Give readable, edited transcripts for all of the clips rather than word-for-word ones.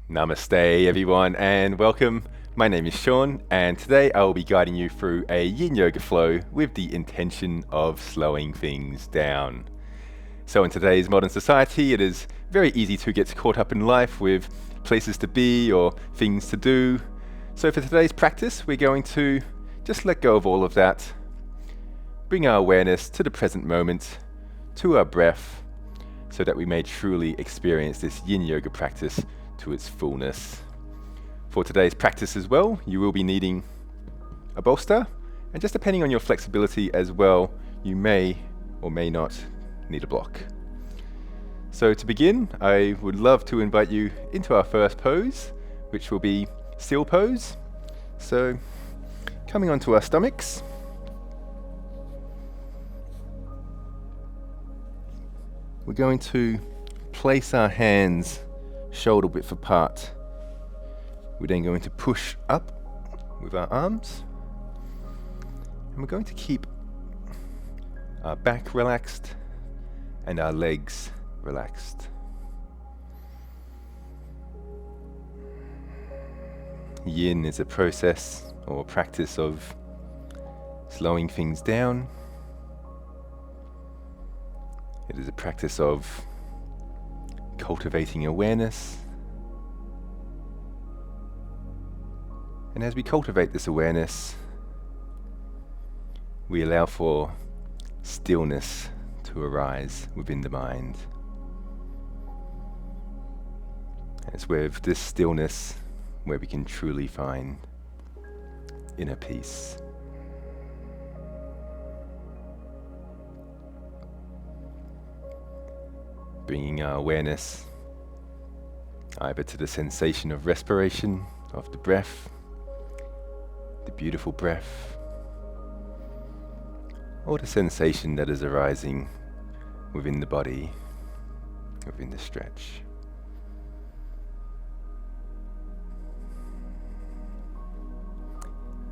Namaste everyone and welcome. My name is Sean and today I will be guiding you through a yin yoga flow with the intention of slowing things down. So in today's modern society it is very easy to get caught up in life with places to be or things to do. So for today's practice we're going to just let go of all of that, bring our awareness to the present moment, to our breath, so that we may truly experience this yin yoga practice to its fullness. For today's practice as well, you will be needing a bolster, and just depending on your flexibility as well, you may or may not need a block. So to begin, I would love to invite you into our first pose, which will be still pose. So coming onto our stomachs, we're going to place our hands shoulder width apart. We're then going to push up with our arms, and we're going to keep our back relaxed and our legs relaxed. Yin is a process or a practice of slowing things down. It is a practice of cultivating awareness. And as we cultivate this awareness, we allow for stillness to arise within the mind. And it's with this stillness where we can truly find inner peace. Bringing our awareness either to the sensation of respiration, of the breath, the beautiful breath, or the sensation that is arising within the body, within the stretch.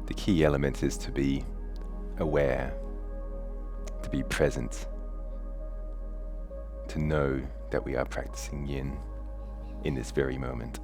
The key element is to be aware, to be present, to know that we are practicing yin in this very moment.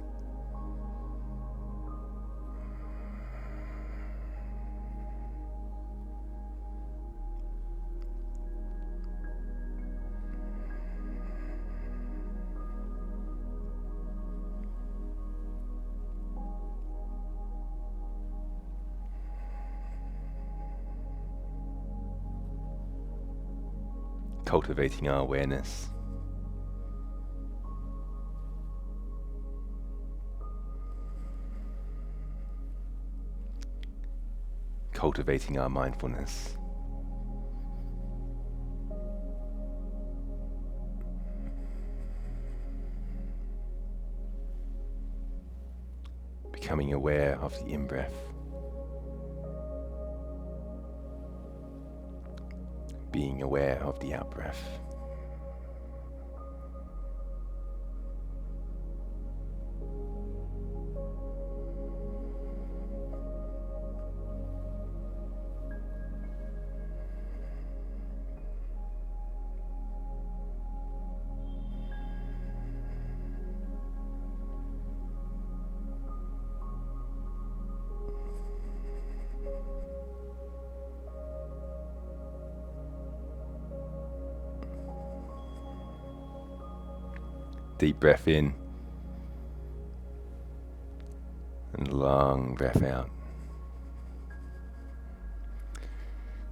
Cultivating our awareness. Cultivating our mindfulness. Becoming aware of the in-breath. Being aware of the out-breath. Deep breath in and long breath out.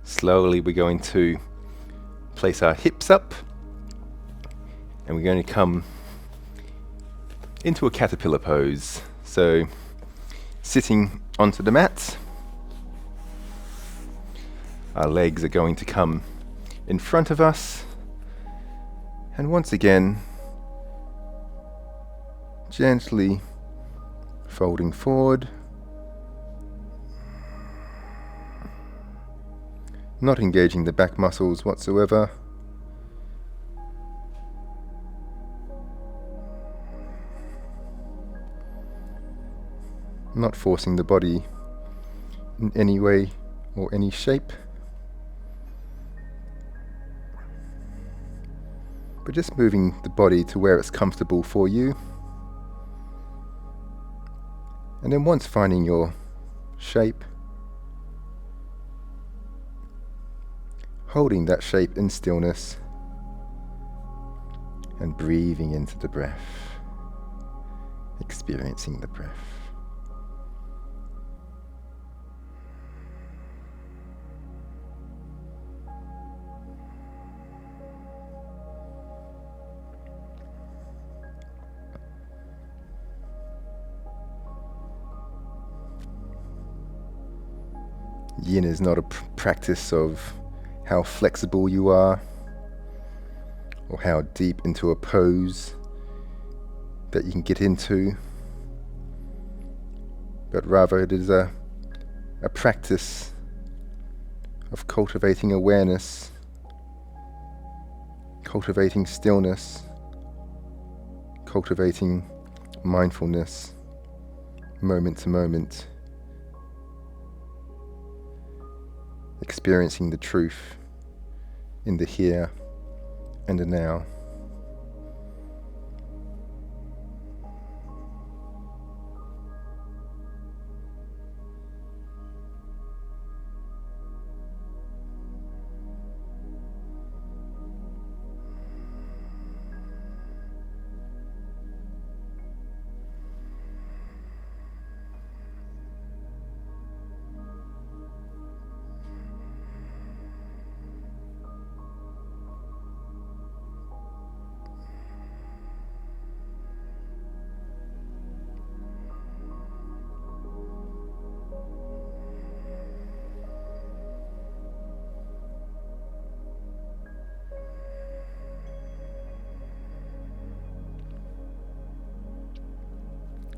Slowly we're going to place our hips up and we're going to come into a caterpillar pose. So sitting onto the mat, our legs are going to come in front of us, and once again gently folding forward, not engaging the back muscles whatsoever. Not forcing the body in any way or any shape, but just moving the body to where it's comfortable for you. And then once finding your shape, holding that shape in stillness and breathing into the breath, experiencing the breath. Yin is not a practice of how flexible you are or how deep into a pose that you can get into, but rather it is a practice of cultivating awareness, cultivating stillness, cultivating mindfulness, moment to moment, experiencing the truth in the here and the now.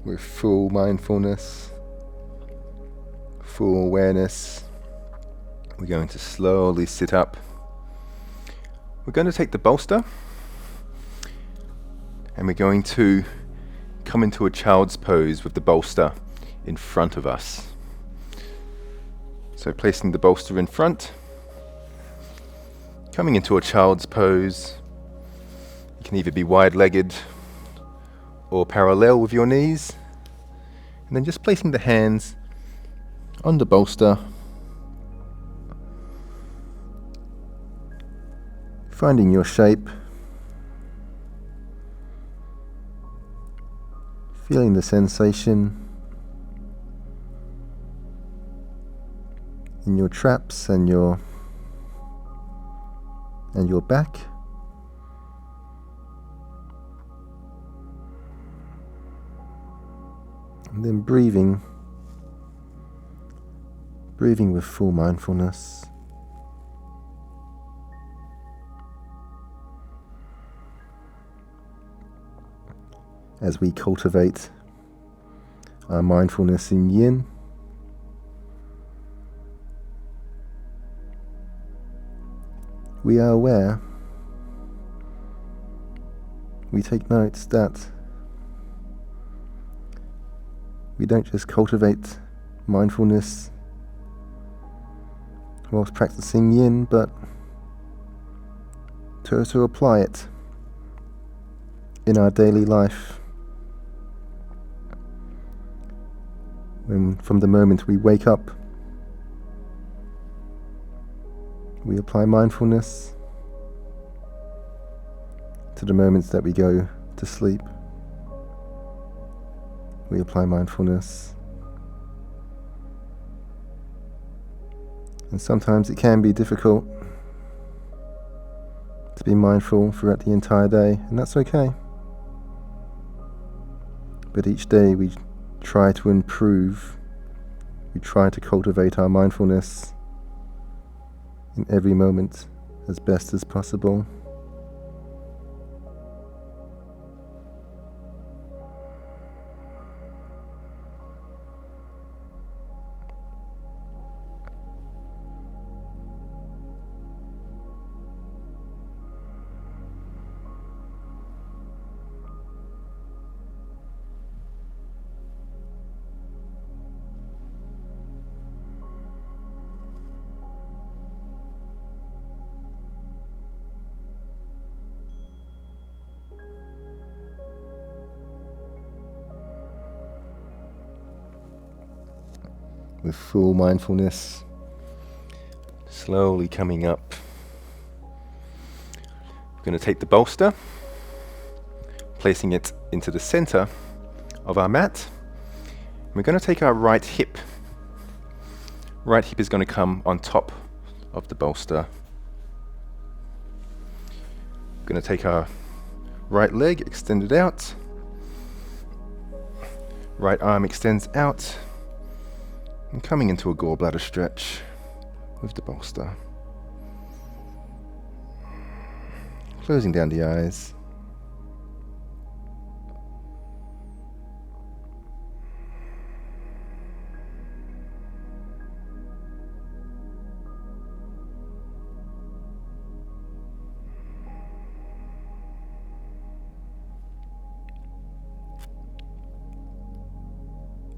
With full mindfulness, full awareness, we're going to slowly sit up. We're going to take the bolster and we're going to come into a child's pose with the bolster in front of us. So placing the bolster in front, coming into a child's pose. You can either be wide-legged or parallel with your knees, and then just placing the hands on the bolster, finding your shape, feeling the sensation in your traps and your back. And then breathing with full mindfulness. As we cultivate our mindfulness in Yin, we are aware, we take notes that we don't just cultivate mindfulness whilst practicing Yin, but to apply it in our daily life. From the moment we wake up, we apply mindfulness to the moments that we go to sleep. We apply mindfulness. And sometimes it can be difficult to be mindful throughout the entire day, and that's okay. But each day we try to improve, we try to cultivate our mindfulness in every moment as best as possible. with full mindfulness, slowly coming up. We're going to take the bolster, placing it into the center of our mat. We're going to take our right hip. Right hip is going to come on top of the bolster. We're going to take our right leg extended out. Right arm extends out. And coming into a gallbladder stretch with the bolster. Closing down the eyes.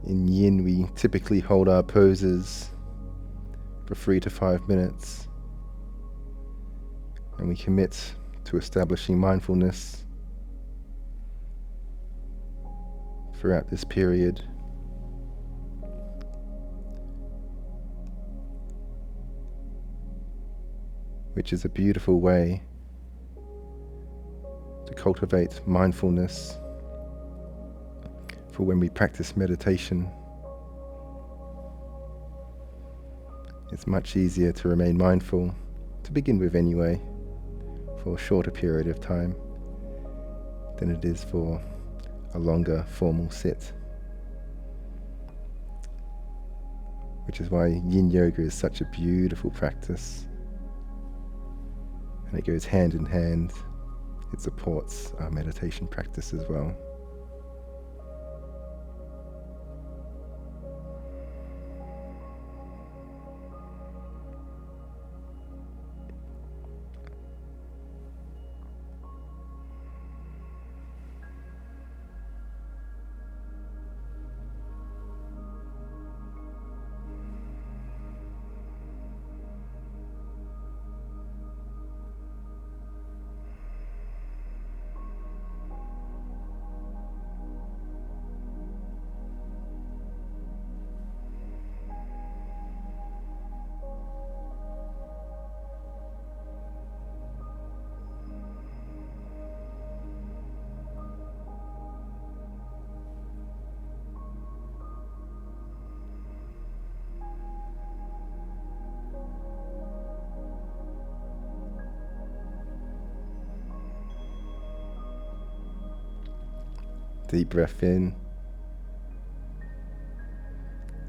In yin, we typically hold our poses for 3 to 5 minutes, and we commit to establishing mindfulness throughout this period. Which is a beautiful way to cultivate mindfulness for when we practice meditation. It's much easier to remain mindful, to begin with anyway, for a shorter period of time than it is for a longer formal sit. Which is why yin yoga is such a beautiful practice. And it goes hand in hand. It supports our meditation practice as well. Deep breath in,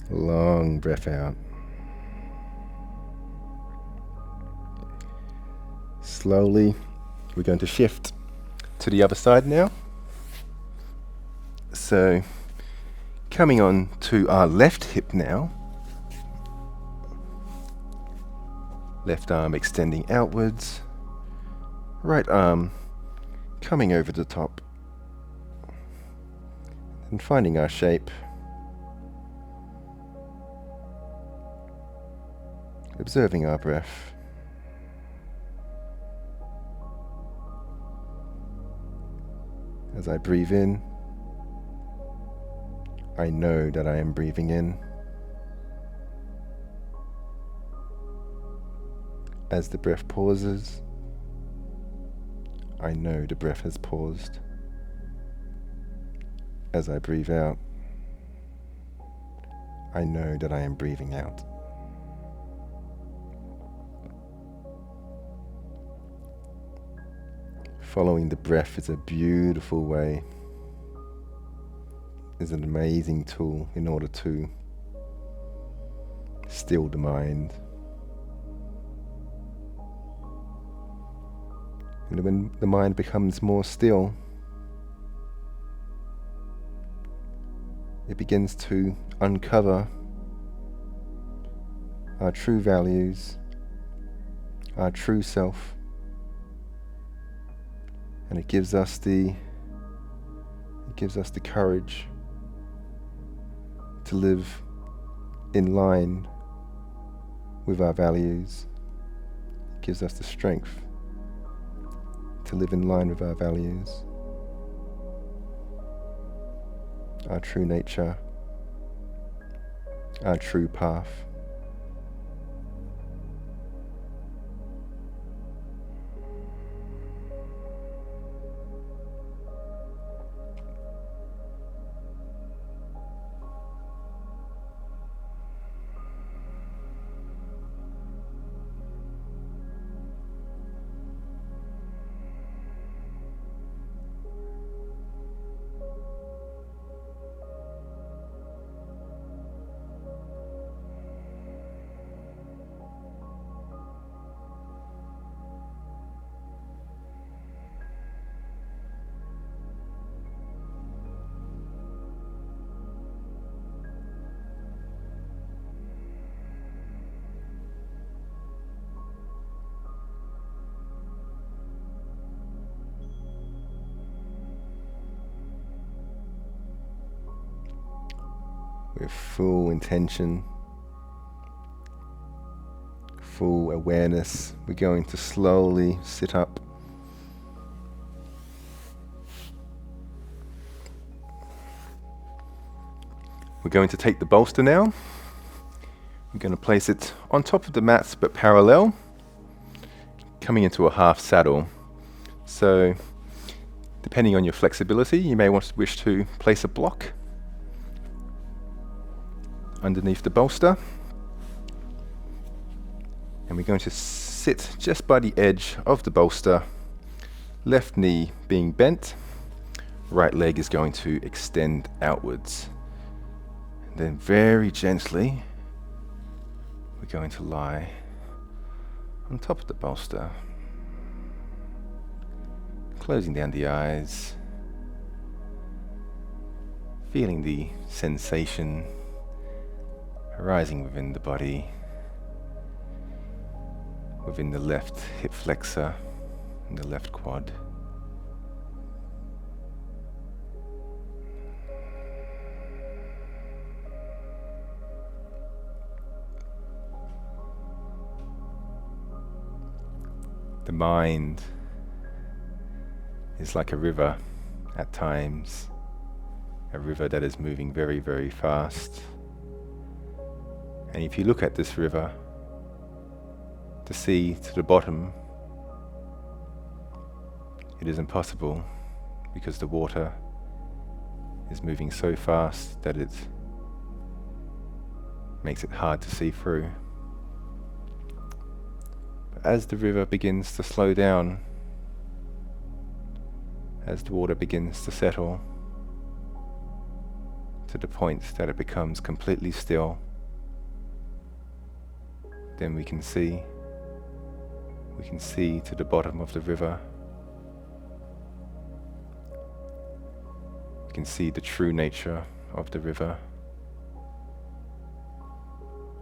long breath out. Slowly, we're going to shift to the other side now. So, coming on to our left hip now. Left arm extending outwards. Right arm coming over the top. And finding our shape. Observing our breath. As I breathe in, I know that I am breathing in. As the breath pauses, I know the breath has paused. As I breathe out, I know that I am breathing out. Following the breath is a beautiful way, is an amazing tool in order to still the mind. And when the mind becomes more still, it begins to uncover our true values, our true self, and it gives us the courage to live in line with our values. It gives us the strength to live in line with our values, our true nature, our true path. With full intention, full awareness, we're going to slowly sit up. We're going to take the bolster now. We're going to place it on top of the mats but parallel, coming into a half saddle. So, depending on your flexibility, you may wish to place a block underneath the bolster, and we're going to sit just by the edge of the bolster, left knee being bent, right leg is going to extend outwards. And then very gently we're going to lie on top of the bolster, closing down the eyes, feeling the sensation arising within the body, within the left hip flexor and the left quad. The mind is like a river at times, a river that is moving very, very fast. And if you look at this river, to see to the bottom, it is impossible because the water is moving so fast that it makes it hard to see through. But as the river begins to slow down, as the water begins to settle to the point that it becomes completely still, then we can see to the bottom of the river. We can see the true nature of the river.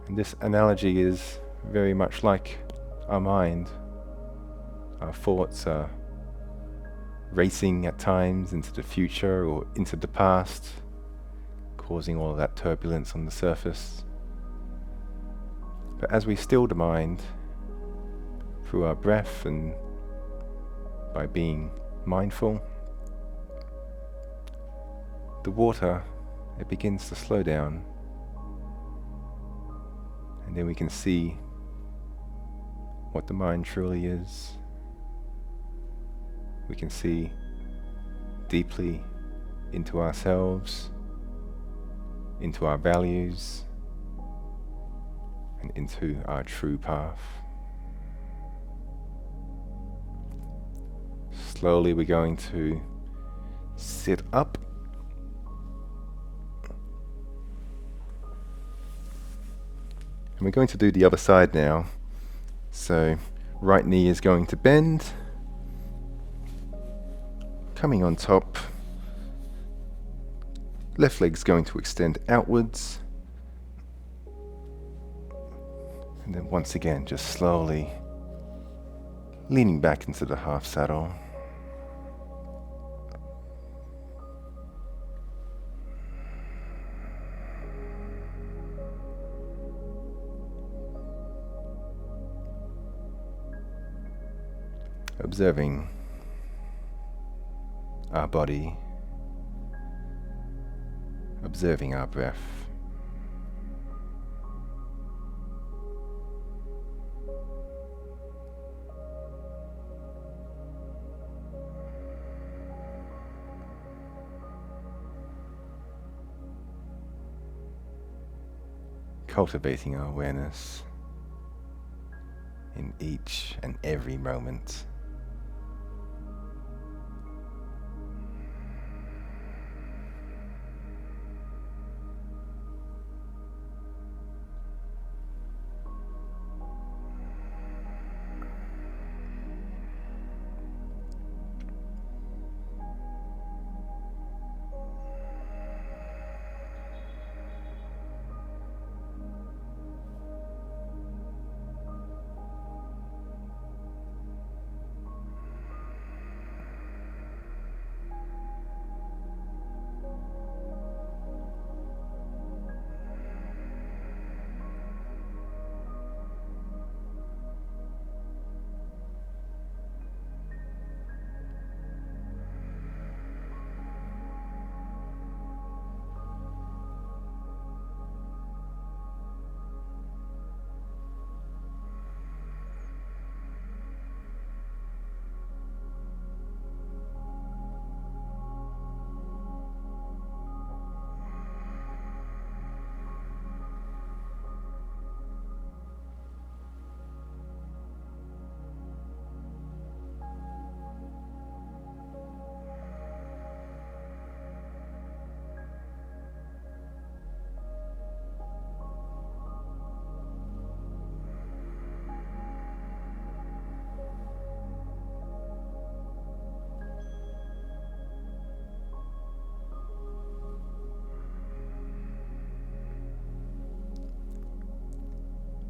And this analogy is very much like our mind. Our thoughts are racing at times into the future or into the past, causing all of that turbulence on the surface. But as we still the mind through our breath and by being mindful, the water, it begins to slow down, and then we can see what the mind truly is. We can see deeply into ourselves, into our values, and into our true path. Slowly we're going to sit up. And we're going to do the other side now. So right knee is going to bend, coming on top. Left leg's going to extend outwards. And then once again, just slowly leaning back into the half saddle. Observing our body, observing our breath. cultivating our awareness in each and every moment.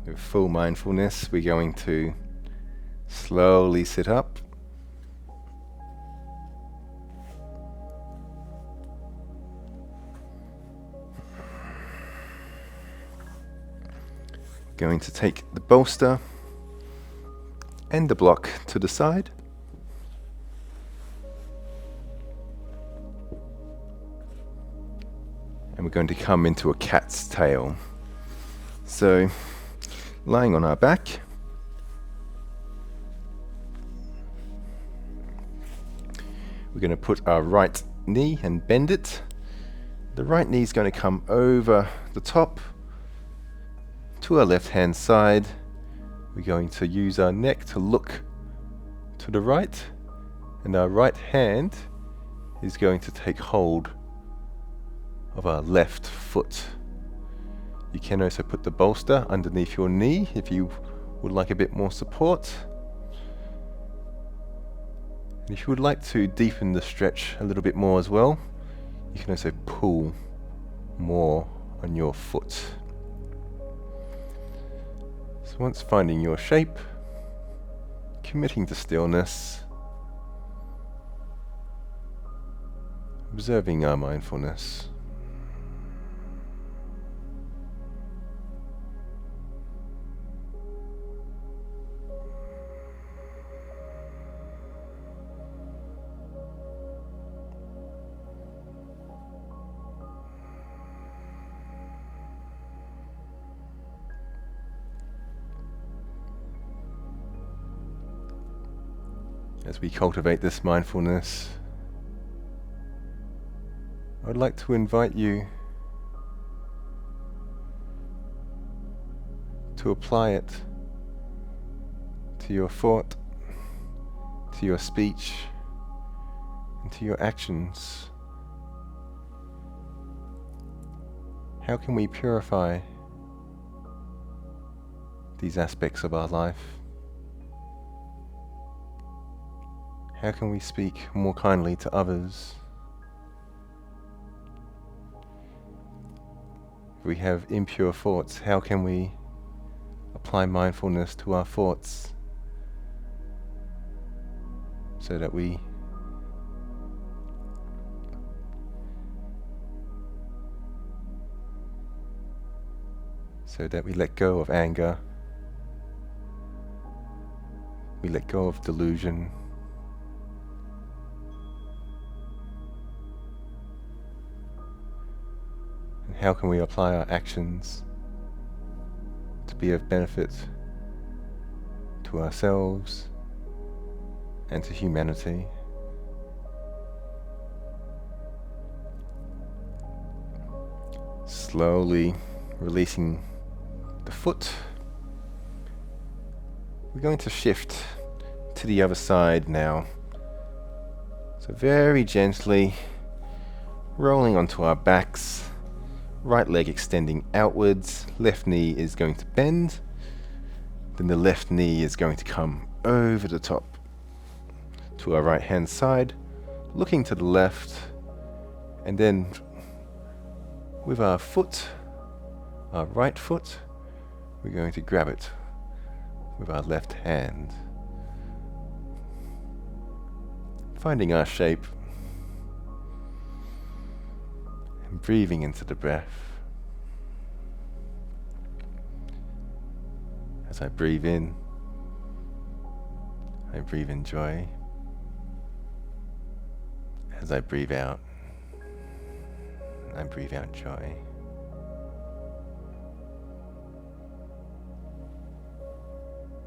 With full mindfulness, we're going to slowly sit up. Going to take the bolster and the block to the side. And we're going to come into a cat's tail. So, lying on our back, we're going to put our right knee and bend it. The right knee is going to come over the top to our left hand side. We're going to use our neck to look to the right, and our right hand is going to take hold of our left foot. You can also put the bolster underneath your knee if you would like a bit more support. And if you would like to deepen the stretch a little bit more as well, you can also pull more on your foot. So once finding your shape, committing to stillness, observing our mindfulness. As we cultivate this mindfulness, I'd like to invite you to apply it to your thought, to your speech, and to your actions. How can we purify these aspects of our life? How can we speak more kindly to others? If we have impure thoughts, how can we apply mindfulness to our thoughts so that we let go of anger, we let go of delusion, and how can we apply our actions to be of benefit to ourselves and to humanity? Slowly releasing foot. We're going to shift to the other side now. So very gently rolling onto our backs, right leg extending outwards, left knee is going to bend, then the left knee is going to come over the top to our right hand side, looking to the left, and then with our foot, our right foot, we're going to grab it with our left hand, finding our shape and breathing into the breath. As I breathe in joy. As I breathe out joy.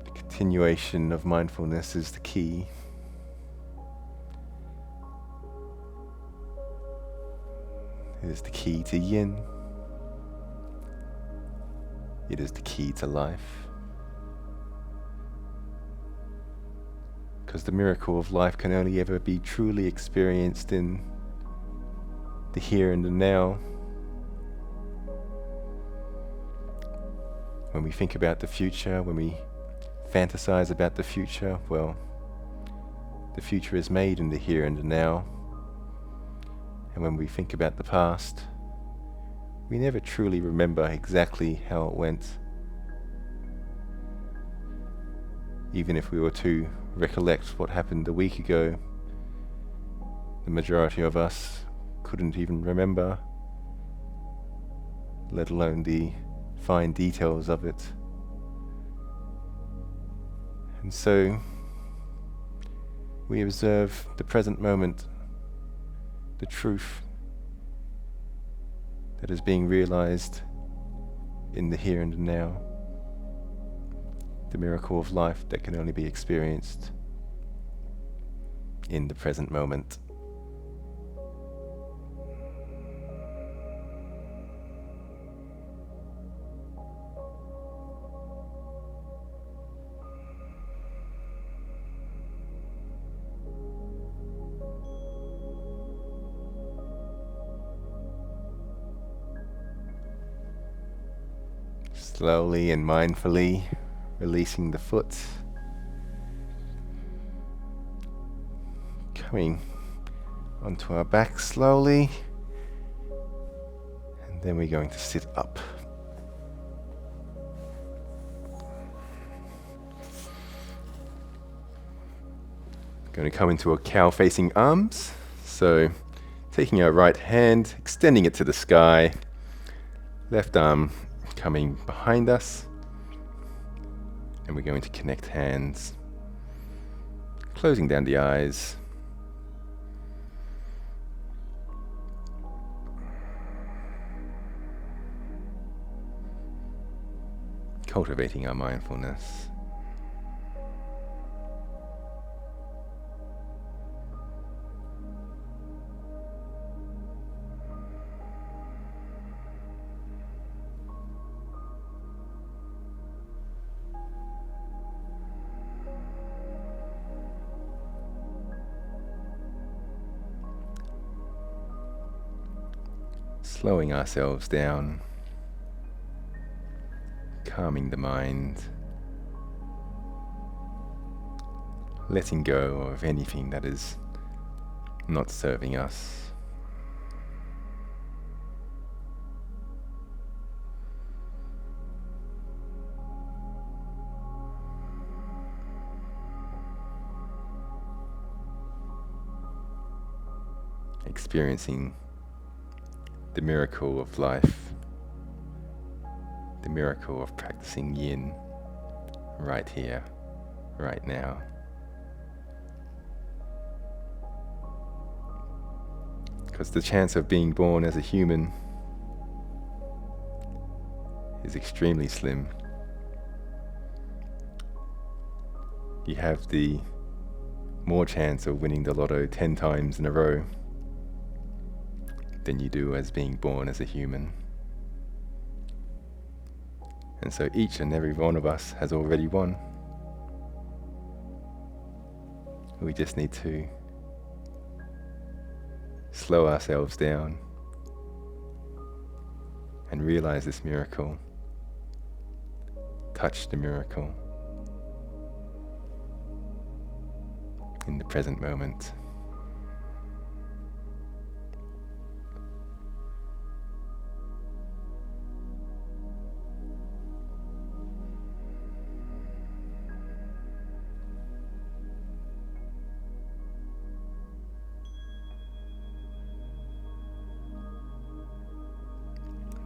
The continuation of mindfulness is the key. It is the key to yin. It is the key to life. Because the miracle of life can only ever be truly experienced in the here and the now. When we think about the future, when we fantasize about the future, well, the future is made in the here and the now. And when we think about the past, we never truly remember exactly how it went. Even if we were to recollect what happened a week ago, the majority of us couldn't even remember, let alone the fine details of it. And so we observe the present moment, the truth that is being realized in the here and the now, the miracle of life that can only be experienced in the present moment. Slowly and mindfully releasing the foot, coming onto our back slowly, and then we're going to sit up. Going to come into a cow facing arms, so taking our right hand, extending it to the sky, left arm coming behind us, and we're going to connect hands, closing down the eyes. Cultivating our mindfulness. Slowing ourselves down, calming the mind, letting go of anything that is not serving us. Experiencing the miracle of life, the miracle of practicing yin right here, right now. Because the chance of being born as a human is extremely slim. You have the more chance of winning the lotto 10 times in a row than you do as being born as a human. And so each and every one of us has already won. We just need to slow ourselves down and realize this miracle, touch the miracle in the present moment.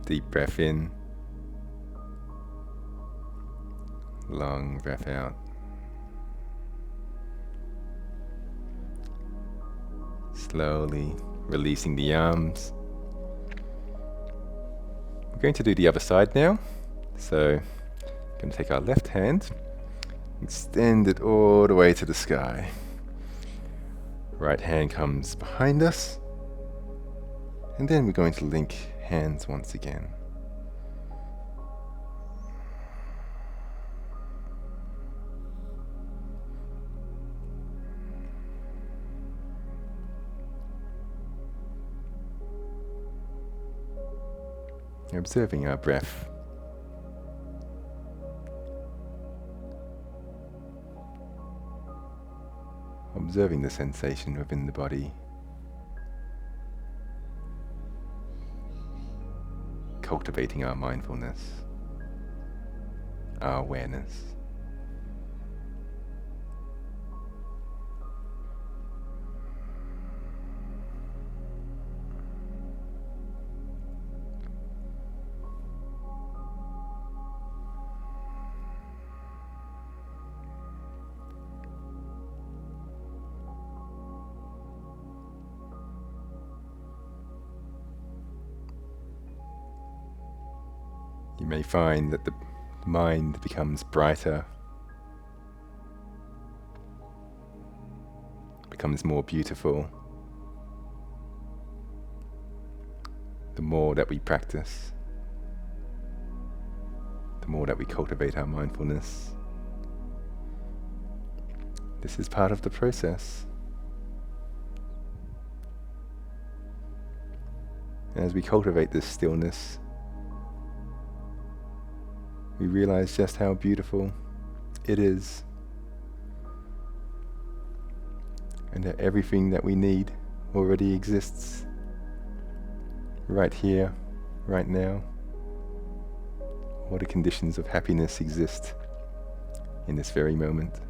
Deep breath in, long breath out. Slowly releasing the arms. We're going to do the other side now. So I'm going to take our left hand, extend it all the way to the sky. Right hand comes behind us. And then we're going to link hands once again. Observing our breath. Observing the sensation within the body. Cultivating our mindfulness, our awareness. You may find that the mind becomes brighter, becomes more beautiful, the more that we practice, the more that we cultivate our mindfulness. This is part of the process. As we cultivate this stillness, we realize just how beautiful it is, and that everything that we need already exists right here, right now. All the conditions of happiness exist in this very moment.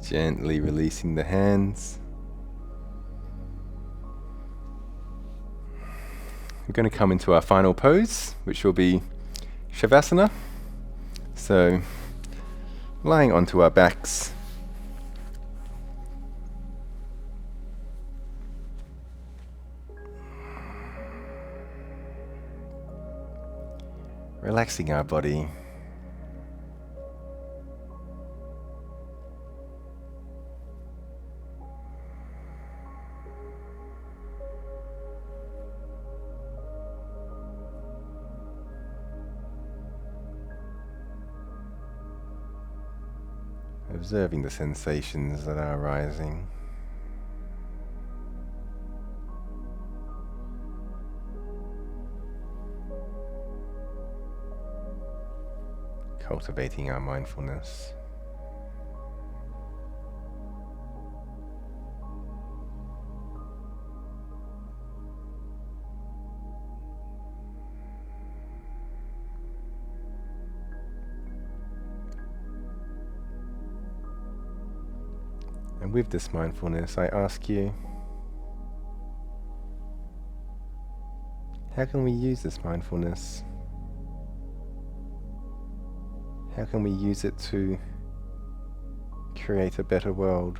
Gently releasing the hands. We're going to come into our final pose, which will be Shavasana. So, lying onto our backs. Relaxing our body. Observing the sensations that are arising. Cultivating our mindfulness. And with this mindfulness, I ask you, how can we use this mindfulness? How can we use it to create a better world?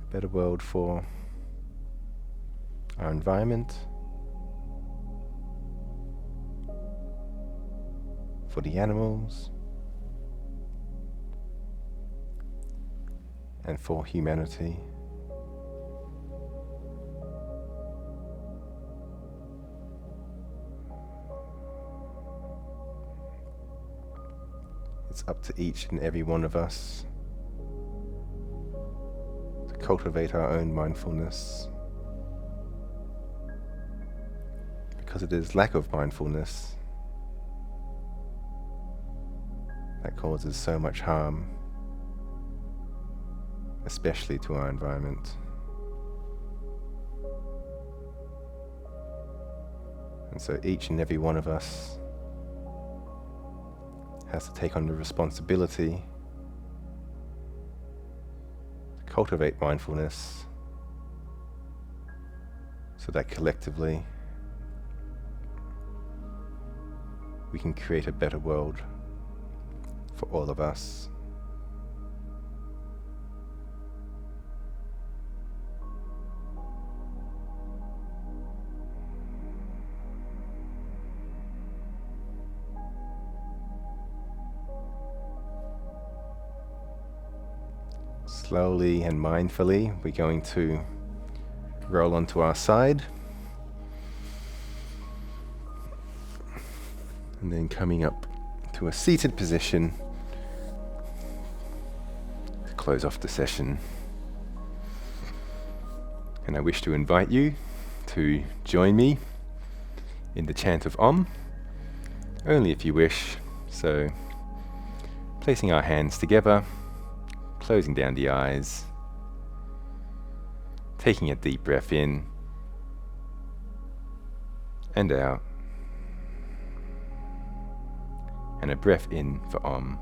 A better world for our environment, for the animals, and for humanity. It's up to each and every one of us to cultivate our own mindfulness, because it is lack of mindfulness that causes so much harm, especially to our environment. And so each and every one of us has to take on the responsibility to cultivate mindfulness so that collectively we can create a better world for all of us. Slowly and mindfully, we're going to roll onto our side, and then coming up to a seated position to close off the session. And I wish to invite you to join me in the chant of Om, only if you wish. So, placing our hands together, closing down the eyes, taking a deep breath in and out, and a breath in for Om.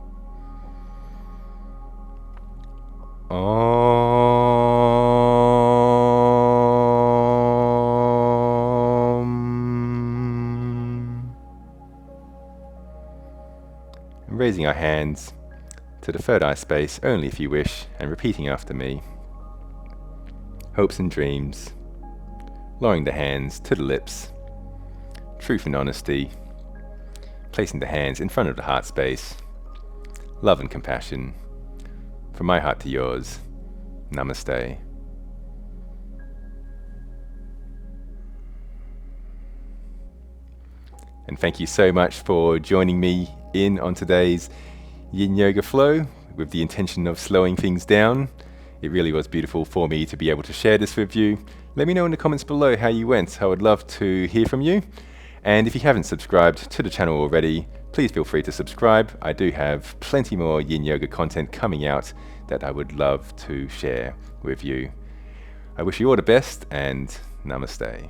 Om. And raising our hands to the third eye space, only if you wish, and repeating after me. Hopes and dreams, lowering the hands to the lips, truth and honesty, placing the hands in front of the heart space, love and compassion, from my heart to yours, Namaste. And thank you so much for joining me in on today's Yin Yoga Flow with the intention of slowing things down. It really was beautiful for me to be able to share this with you. Let me know in the comments below how you went. I would love to hear from you. And if you haven't subscribed to the channel already, please feel free to subscribe. I do have plenty more Yin Yoga content coming out that I would love to share with you. I wish you all the best, and Namaste.